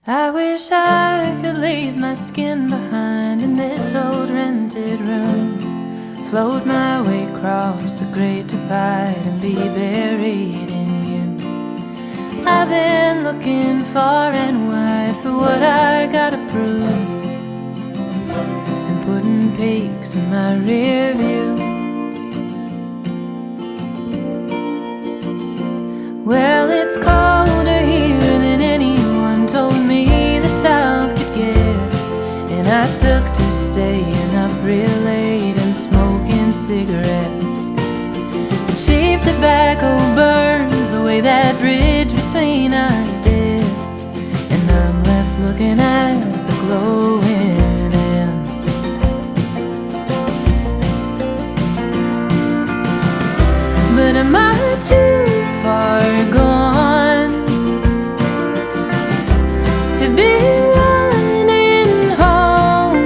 I wish I could leave my skin behind in this old rented room, float my way across the great divide and be buried in you. I've been looking far and wide for what I gotta prove, and putting peaks in my rear view. Well, it's colder here than anyone told me the South could get, and I took to staying up real late and smoking cigarettes. The cheap tobacco burns the way that bridge between us did, and I'm left looking at the glowing ends. But am I too far gone to be running home?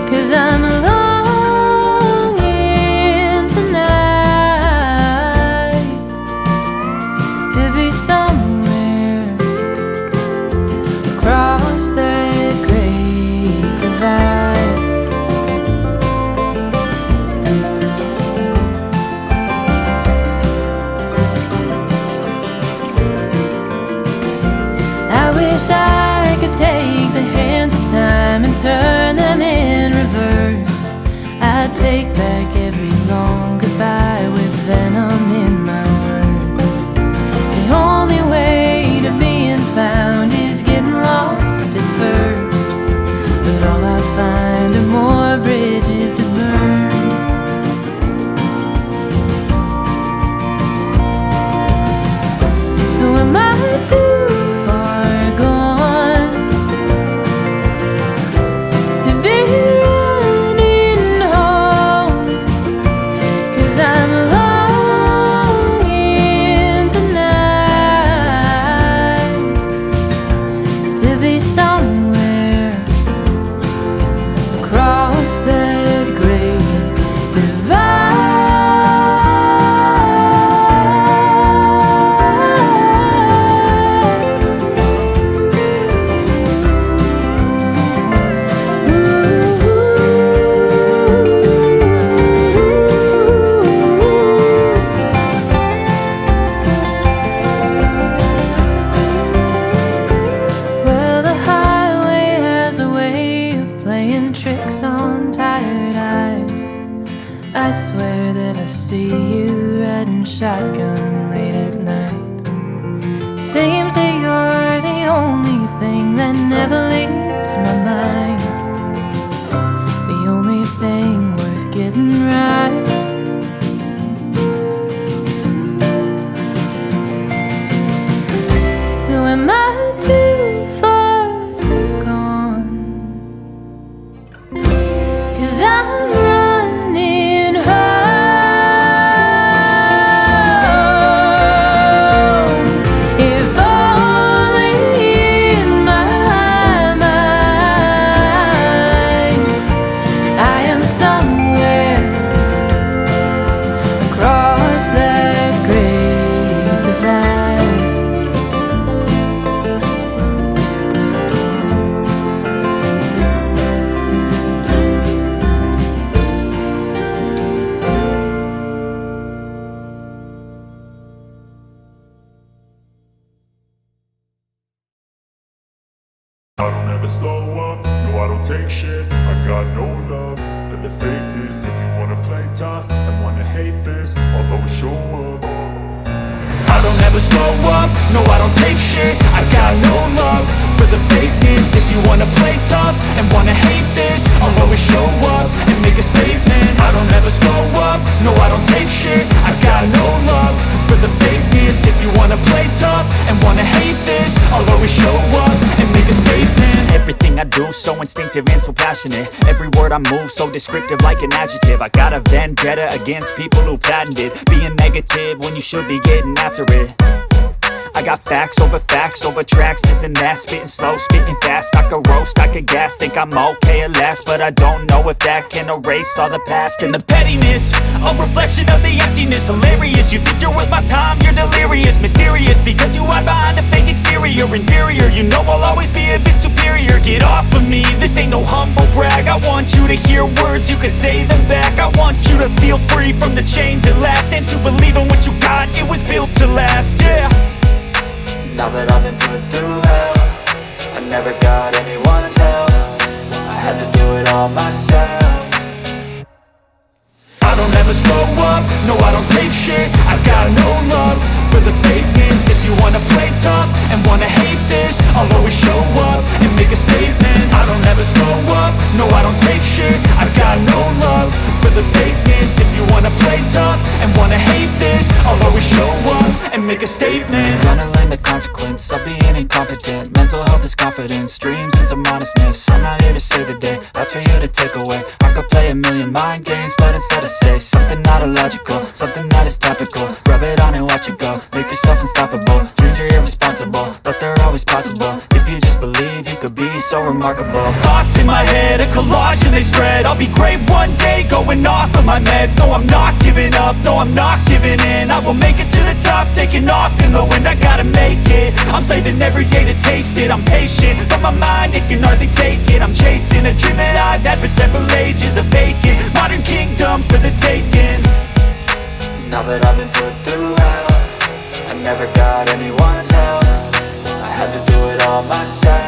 'Cause I'm longing tonight to be somewhere across that great divide. I wish I could take the hands of time and turn them in reverse. I'd take back every long goodbye with venom in my words. The only way to being found is getting lost at first, but all I find are more bridges to burn. So am I too far gone to be running home? 'Cause I'm longing tonight to be somewhere across that great divide. Well, the highway has a way of playing tricks on tired eyes. I swear that I see you riding shotgun late at night. Seems that you're the only thing that never leaves my mind, the only thing worth getting right. So am I too far gone? 'Cause I'm running home. If only in my mind I am somewhere across that great divide. I don't ever slow up, no I don't take shit. I got no love for the fakeness. If you wanna play tough and wanna hate this, I'll always show up. I don't ever slow up, no I don't take shit. I got no love for the fakeness. If you wanna play tough and wanna hate this, I'll always show up and make a statement. I don't ever slow up, no I don't take shit. I got no love for the fakeness. If you wanna play tough and wanna hate this, I'll always show up and make a statement. Everything I do so instinctive and so passionate. Every word I move so descriptive like an adjective. I got a vendetta against people who patented being negative when you should be getting after it. I got facts over tracks, this and that. Spitting slow, spitting fast, I could roast, I could gas. Think I'm okay at last, but I don't know if that can erase all the past. And the pettiness, a reflection of the emptiness. Hilarious, you think you're worth my time, you're delirious. Mysterious, because you hide behind a fake exterior. Inferior, you know I'll always be a bit superior. Get off of me, this ain't no humble brag. I want you to hear words, you can say them back. I want you to feel free from the chains at last, and to believe in what you got, it was built to last, yeah. Now that I've been put through hell, I never got anyone's help, I had to do it all myself. I don't ever slow up, no I don't take shit. I got no love for the fakeness. If you wanna play tough and wanna hate this, I'll always show up and make a statement. I don't ever slow up, no I don't take shit. I got no love for the fakeness. If you wanna play tough and wanna hate this, I'll always show up and make a statement. Gonna learn the consequence of being incompetent. Mental health is confidence, dreams and some honestness. I'm not here to save the day, that's for you to take away. I could play a million mind games, but instead I say something not illogical, something that is topical. Rub it on and watch it go, make yourself unstoppable. Dreams are irresponsible, but they're always possible. If you just believe, you could be so remarkable. Thoughts in my head, a collage and they spread. I'll be great one day, going off of my meds. No, I'm not giving up, no, I'm not giving in. I will make it to the top, taking off in the wind. I gotta make it, I'm saving every day to taste it. I'm patient, but my mind, it can hardly take it. I'm chasing a dream that I've had for several ages. A vacant, modern kingdom for the taking. Now that I've been put through hell, I never got anyone's help, I had to do it all myself.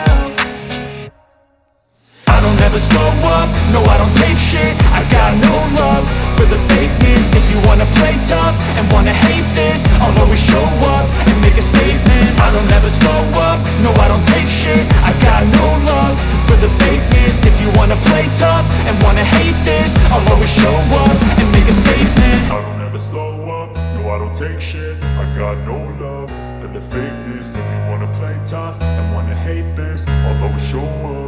I don't ever slow up, no I don't take shit. I got no love for the fakeness. If you wanna play tough and wanna hate this, I'll always show up and make a statement. I don't ever slow up, no I don't take shit. I got no love for the fakeness. If you wanna play tough and wanna hate this, I'll always show up and make a statement. I don't ever slow up, no I don't take shit. I got no love for the fakeness. If you wanna play tough and wanna hate this, I'll always show up